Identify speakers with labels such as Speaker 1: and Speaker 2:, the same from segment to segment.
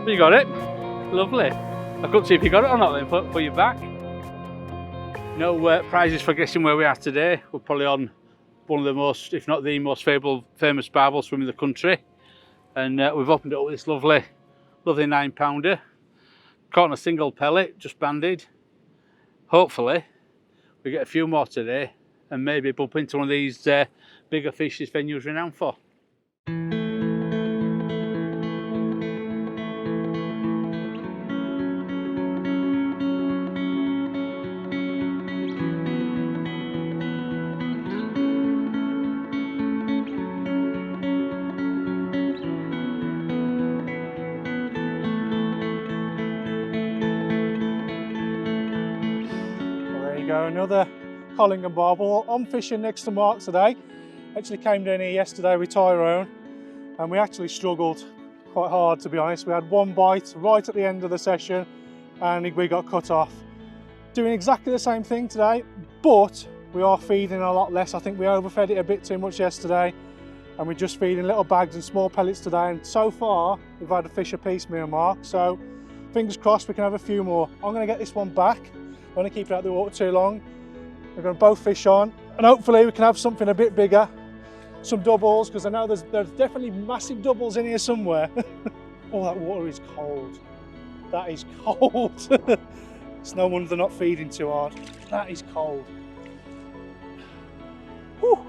Speaker 1: You got it? Lovely. I couldn't see if you got it or not then for your back. No prizes for guessing where we are today. We're probably on one of the most, if not the most famous barbel swim in the country. And we've opened it up with this lovely 9-pounder. Caught on a single pellet, just banded. Hopefully we get a few more today and maybe bump into one of these bigger fish this venue's renowned for.
Speaker 2: Another Collingham barbel. I'm fishing next to Mark today. Actually came down here yesterday with Tyrone and we actually struggled quite hard, to be honest. We had one bite right at the end of the session and we got cut off. Doing exactly the same thing today, but we are feeding a lot less. I think we overfed it a bit too much yesterday and we're just feeding little bags and small pellets today, and so far we've had a fish a piece, me and Mark, so fingers crossed we can have a few more. I'm going to get this one back. I want to keep it out of the water too long. We're going to both fish on and hopefully we can have something a bit bigger, some doubles, because I know there's definitely massive doubles in here somewhere. Oh, that water is cold. That is cold. It's no wonder they're not feeding too hard. That is cold. Whew.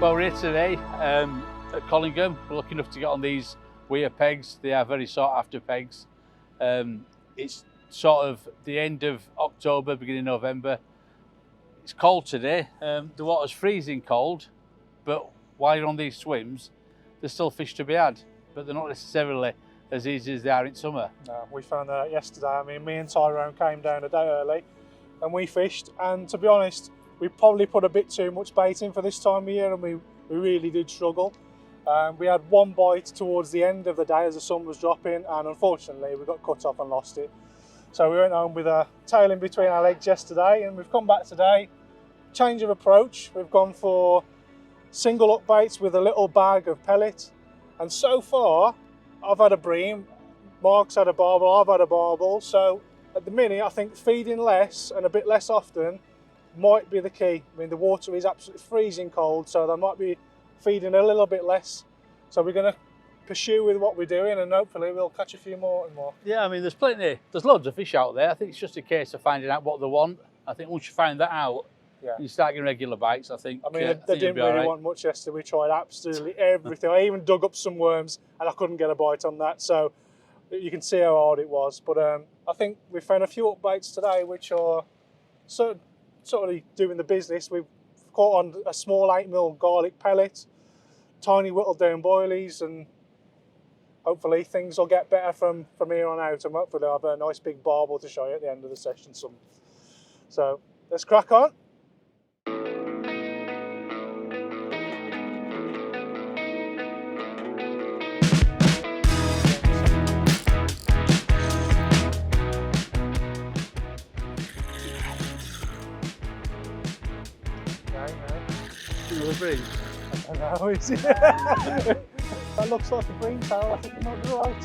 Speaker 1: Well, we're here today at Collingham. We're lucky enough to get on these Weir pegs. They are very sought after pegs. It's sort of the end of October, beginning of November. It's cold today. The water's freezing cold, but while you're on these swims, there's still fish to be had, but they're not necessarily as easy as they are in summer.
Speaker 2: No, we found that out yesterday. I mean, me and Tyrone came down a day early and we fished, and to be honest, we probably put a bit too much bait in for this time of year and we really did struggle. We had one bite towards the end of the day as the sun was dropping, and unfortunately we got cut off and lost it. So we went home with a tail in between our legs yesterday, and we've come back today, change of approach. We've gone for single up baits with a little bag of pellet, and so far I've had a bream, Mark's had a barbel, I've had a barbel. So at the minute I think feeding less and a bit less often might be the key. I mean, the water is absolutely freezing cold, so they might be feeding a little bit less. So we're going to pursue with what we're doing and hopefully we'll catch a few more and more.
Speaker 1: Yeah, I mean, there's loads of fish out there. I think it's just a case of finding out what they want. I think once you find that out,
Speaker 2: yeah,
Speaker 1: you start getting regular bites, I think.
Speaker 2: I mean, they didn't really want much yesterday. We tried absolutely everything. I even dug up some worms and I couldn't get a bite on that. So you can see how hard it was. But I think we found a few up baits today which are sort of doing the business. We've caught on a small 8mm garlic pellet, tiny whittled down boilies, and hopefully things will get better from here on out, and hopefully I'll have a nice big barbel to show you at the end of the session. So let's crack on.
Speaker 1: Bream.
Speaker 2: I know, is it? That looks like a bream tail. I think you might be right.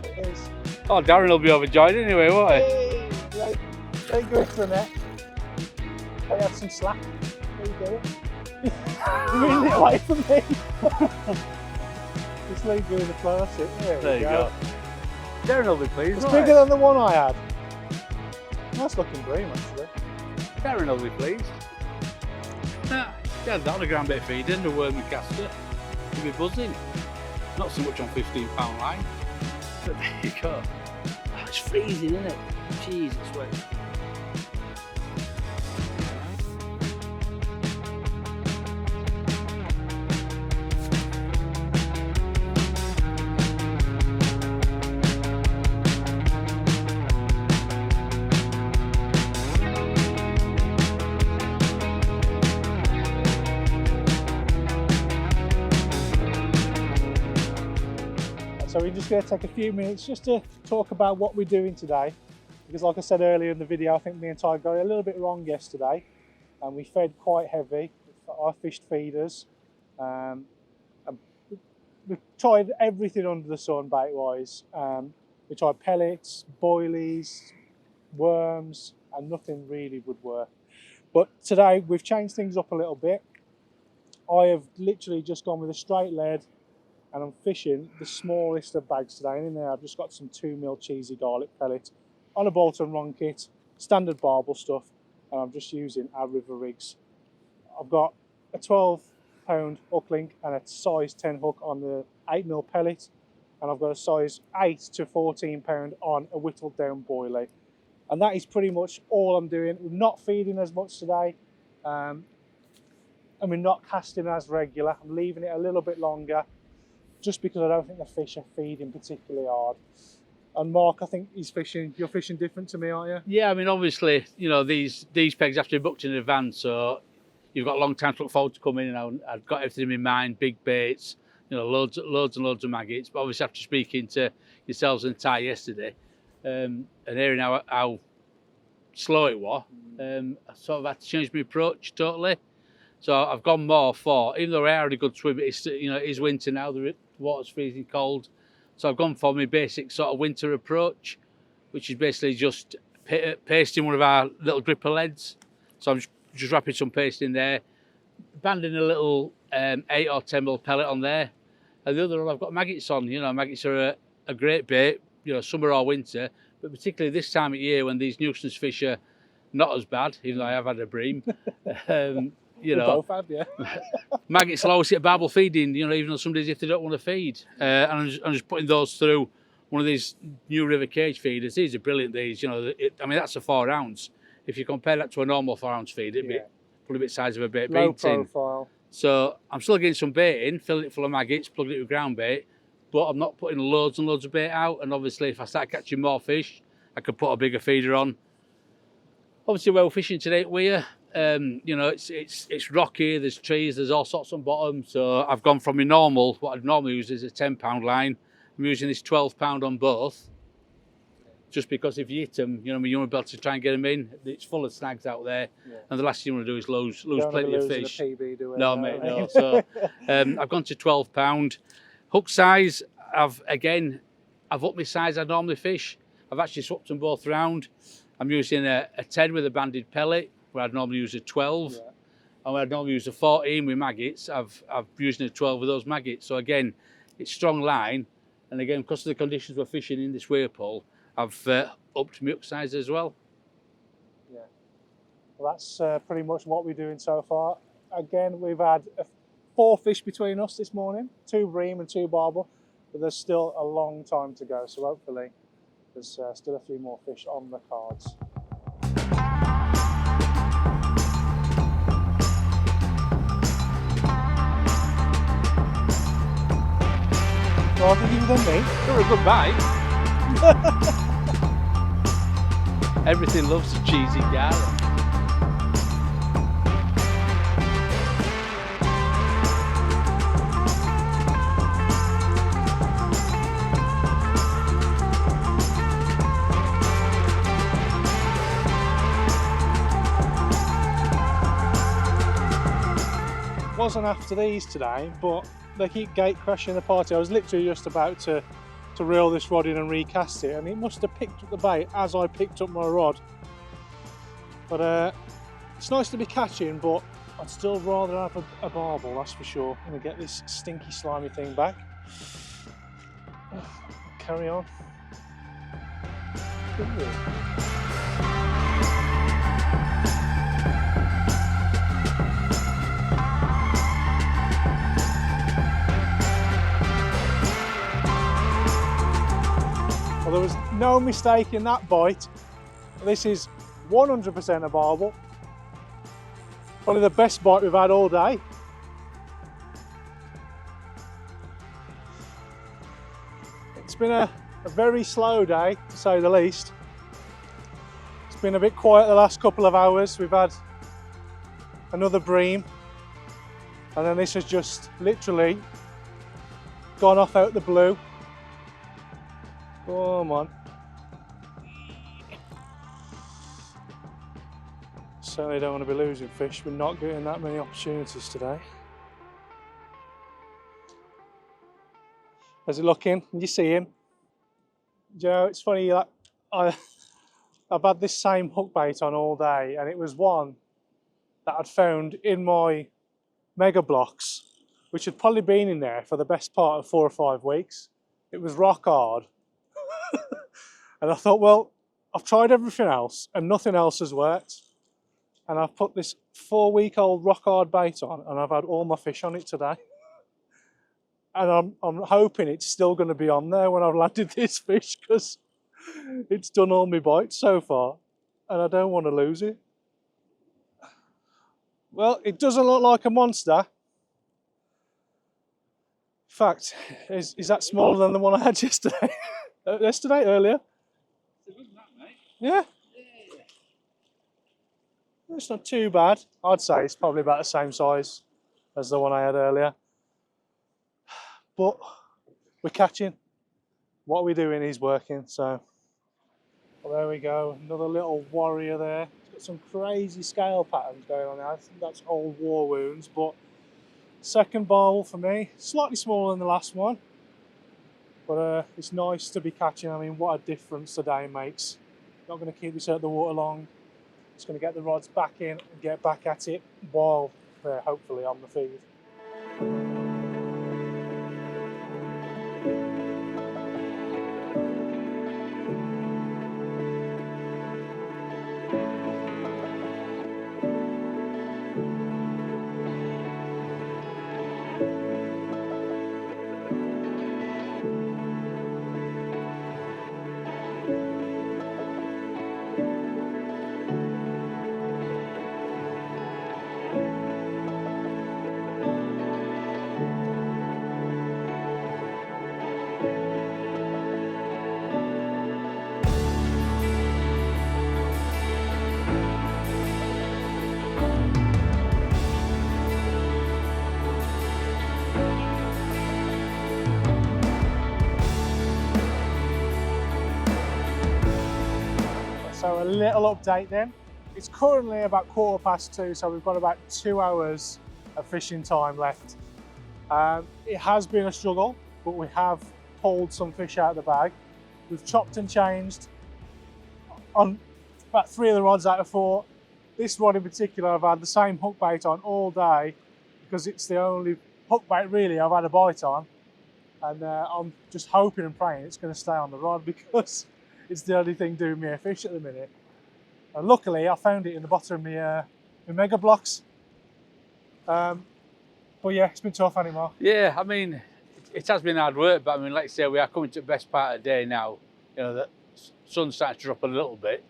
Speaker 2: It is.
Speaker 1: Oh, Darren will be overjoyed anyway, won't he?
Speaker 2: Hey, right. Don't go into the net. I have some slack. There you go. You're moving it away from me. Just leave you in the flow. That's it. There you go.
Speaker 1: Darren will be pleased.
Speaker 2: It's bigger than the one I had. Nice looking bream, actually.
Speaker 1: Darren will be pleased. Yeah, that on a grand bit of feeding, the worm and caster. He'll be buzzing. Not so much on 15-pound line, but there you go. Oh, it's freezing, isn't it? Jeez, it's wet.
Speaker 2: So we're just going to take a few minutes just to talk about what we're doing today. Because like I said earlier in the video, I think me and Ty got it a little bit wrong yesterday. And we fed quite heavy. I fished feeders. And we tried everything under the sun bait-wise. We tried pellets, boilies, worms, and nothing really would work. But today we've changed things up a little bit. I have literally just gone with a straight lead, and I'm fishing the smallest of bags today. And in there I've just got some 2mm cheesy garlic pellet on a bolt and run kit, standard barbel stuff, and I'm just using our river rigs. I've got a 12-pound hook link and a size 10 hook on the 8mm pellet, and I've got a size 8 to 14 pound on a whittled down boilie. And that is pretty much all I'm doing. We're not feeding as much today, and we're not casting as regular. I'm leaving it a little bit longer just because I don't think the fish are feeding particularly hard. And Mark, I think you're fishing different to me, aren't you?
Speaker 1: Yeah, I mean, obviously, you know, these pegs have to be booked in advance, so you've got a long time to look forward to coming in. I've got everything in mind, big baits, you know, loads and loads of maggots. But obviously, after speaking to yourselves and Ty yesterday, and hearing how slow it was, I sort of had to change my approach totally. So I've gone more for, even though I are a good swim, it's, you know, it is winter now, the water's freezing cold. So I've gone for my basic sort of winter approach, which is basically just pasting one of our little gripper leads. So I'm just wrapping some paste in there, banding a little 8 or 10mm pellet on there. And the other one I've got maggots on. You know, maggots are a great bait, you know, summer or winter, but particularly this time of year when these nuisance fish are not as bad, even though I have had a bream. You know,
Speaker 2: both have, yeah.
Speaker 1: Maggots will always get barbel feeding, you know, even on some days if they don't want to feed. And I'm just putting those through one of these new river cage feeders. These are brilliant, these, you know, I mean, that's a 4 ounce. If you compare that to a normal 4 ounce feed, it'd be probably a bit size of a bait
Speaker 2: Low
Speaker 1: tin.
Speaker 2: profile.
Speaker 1: So I'm still getting some bait in, filling it full of maggots, plugging it with ground bait, but I'm not putting loads and loads of bait out. And obviously, if I start catching more fish, I could put a bigger feeder on. Obviously, we're fishing today at Weir. You know, it's rocky, there's trees, there's all sorts on bottom. So I've gone from my normal, what I'd normally use is a 10-pound line. I'm using this 12-pound on both, just because if you hit them, you know, you want to be able to try and get them in. It's full of snags out there, and the last thing you want to do is lose plenty of fish.
Speaker 2: PB, do it?
Speaker 1: No, mate, no. So I've gone to 12-pound. Hook size, I've upped my size I normally fish. I've actually swapped them both round. I'm using a 10 with a banded pellet, where I'd normally use a 12.
Speaker 2: Yeah.
Speaker 1: And where I'd normally use a 14 with maggots, I've using a 12 with those maggots. So again, it's strong line. And again, because of the conditions we're fishing in this whirlpool, I've upped my hook size as well.
Speaker 2: Yeah. Well, that's pretty much what we're doing so far. Again, we've had 4 fish between us this morning, 2 bream and 2 barbel, but there's still a long time to go. So hopefully there's still a few more fish on the cards. Rather you than me.
Speaker 1: You're a good bite. Everything loves the cheesy garlic.
Speaker 2: Wasn't after these today, but they keep gate crashing the party. I was literally just about to reel this rod in and recast it, and it must have picked up the bait as I picked up my rod. But it's nice to be catching, but I'd still rather have a barbel, that's for sure. I'm gonna get this stinky slimy thing back. Carry on. Ooh. Well, there was no mistake in that bite. This is 100% a barbel. Probably the best bite we've had all day. It's been a very slow day, to say the least. It's been a bit quiet the last couple of hours. We've had another bream, and then this has just literally gone off out the blue. Come on. Certainly don't want to be losing fish. We're not getting that many opportunities today. How's it looking? Can you see him? Joe, it's funny that I've had this same hook bait on all day, and it was one that I'd found in my mega blocks, which had probably been in there for the best part of 4 or 5 weeks. It was rock hard. And I thought, well, I've tried everything else and nothing else has worked. And I've put this 4-week-old rock hard bait on, and I've had all my fish on it today. And I'm hoping it's still going to be on there when I've landed this fish, because it's done all my bites so far and I don't want to lose it. Well, it doesn't look like a monster. In fact, is that smaller than the one I had yesterday? Earlier? Yeah. It's not too bad. I'd say it's probably about the same size as the one I had earlier. But we're catching. What we're doing is working, so well, there we go. Another little warrior there. It's got some crazy scale patterns going on now. I think that's old war wounds, but second barbel for me. Slightly smaller than the last one, but it's nice to be catching. I mean, what a difference the day makes. Not going to keep this out the water long. Just going to get the rods back in and get back at it while they're hopefully on the feed. So a little update then. It's currently about 2:15, so we've got about 2 hours of fishing time left. It has been a struggle, but we have pulled some fish out of the bag. We've chopped and changed on about 3 of the rods out of 4. This rod in particular, I've had the same hook bait on all day because it's the only hook bait really I've had a bite on. And I'm just hoping and praying it's going to stay on the rod because it's the only thing doing me a fish at the minute. And luckily I found it in the bottom of my mega blocks. But yeah, it's been tough anymore.
Speaker 1: Yeah, I mean, it has been hard work, but I mean, like I say, we are coming to the best part of the day now. You know, the sun's starting to drop a little bit.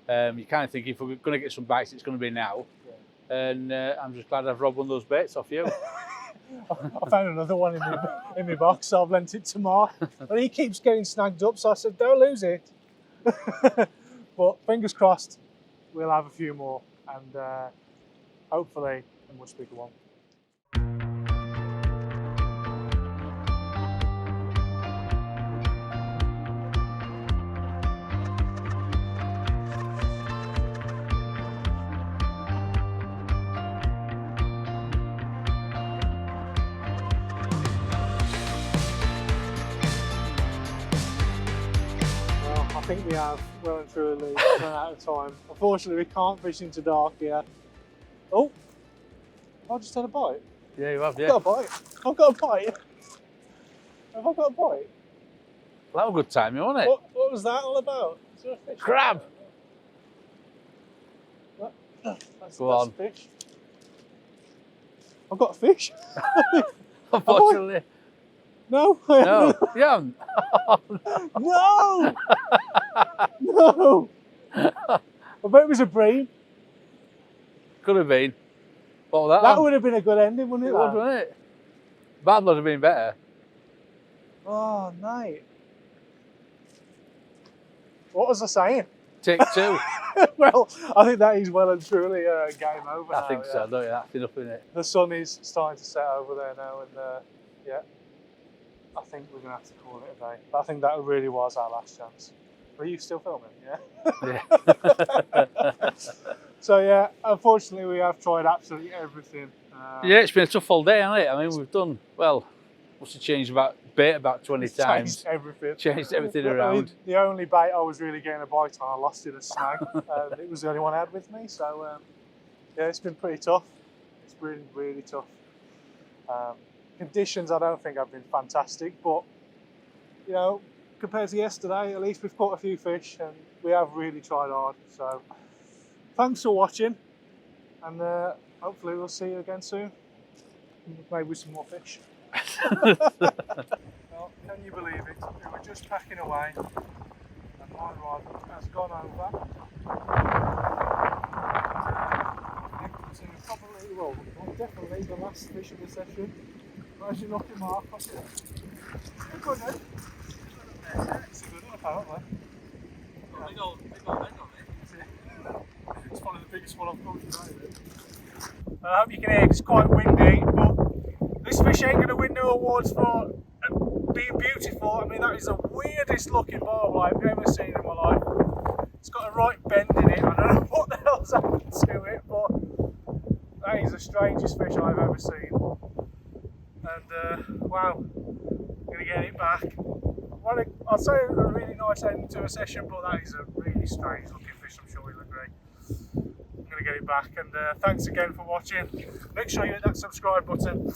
Speaker 1: You kind of think if we're going to get some bites, it's going to be now. Yeah. And I'm just glad I've robbed one of those baits off you.
Speaker 2: I found another one in my box, so I've lent it to Mark. And he keeps getting snagged up, so I said, don't lose it. But fingers crossed, we'll have a few more, and hopefully a much bigger one. I think we have well and truly run out of time. Unfortunately, we can't fish into dark here. Oh, I just had a bite.
Speaker 1: Yeah, you have, yeah.
Speaker 2: I've got a bite. I've got a bite. Have I got a bite?
Speaker 1: Well, that was a good time, wasn't it?
Speaker 2: What was that all about? Is there a fish?
Speaker 1: Crab!
Speaker 2: That's
Speaker 1: on.
Speaker 2: A fish. I've got a fish.
Speaker 1: Unfortunately.
Speaker 2: No,
Speaker 1: No, you haven't.
Speaker 2: No! No! I bet it was a bream.
Speaker 1: Could have been. What was
Speaker 2: That would have been a good ending, wouldn't it?
Speaker 1: It would, wouldn't it? Bad would have been better.
Speaker 2: Oh, mate. What was I saying?
Speaker 1: Take 2.
Speaker 2: Well, I think that is well and truly game over.
Speaker 1: I think so, don't you? That's enough, isn't it?
Speaker 2: The sun is starting to set over there now, and yeah. I think we're going to have to call it a day. But I think that really was our last chance. Are you still filming? Yeah.
Speaker 1: Yeah.
Speaker 2: So yeah, unfortunately we have tried absolutely everything.
Speaker 1: Yeah, it's been a tough all day, hasn't it? I mean, we've done, well, must have changed bait about 20 times.
Speaker 2: Changed everything.
Speaker 1: Changed everything around.
Speaker 2: The only bait I was really getting a bite on, I lost in a snag. It was the only one I had with me. So yeah, it's been pretty tough. It's really, really tough. Conditions I don't think have been fantastic, but you know, compared to yesterday, at least we've caught a few fish and we have really tried hard. So thanks for watching, and hopefully we'll see you again soon. Maybe with some more fish. Well, can you believe it? We were just packing away and my rod has gone over. So probably, well, definitely the last fish of the session. Where's your lucky mark? What's it? Good one, eh? It's a good one, apparently. Big old head on it. It's one of the biggest one I've caught today. I hope you can hear it's quite windy, but this fish ain't going to win no awards for being beautiful. I mean, that is the weirdest looking barbel I've ever seen in my life. It's got a right bend in it. I don't know what the hell's happened to it, but that is the strangest fish I've ever seen. And wow, I'm going to get it back. Well, I'd say a really nice end to a session, but that is a really strange looking fish, I'm sure you'll agree. I'm going to get it back, and thanks again for watching. Make sure you hit that subscribe button.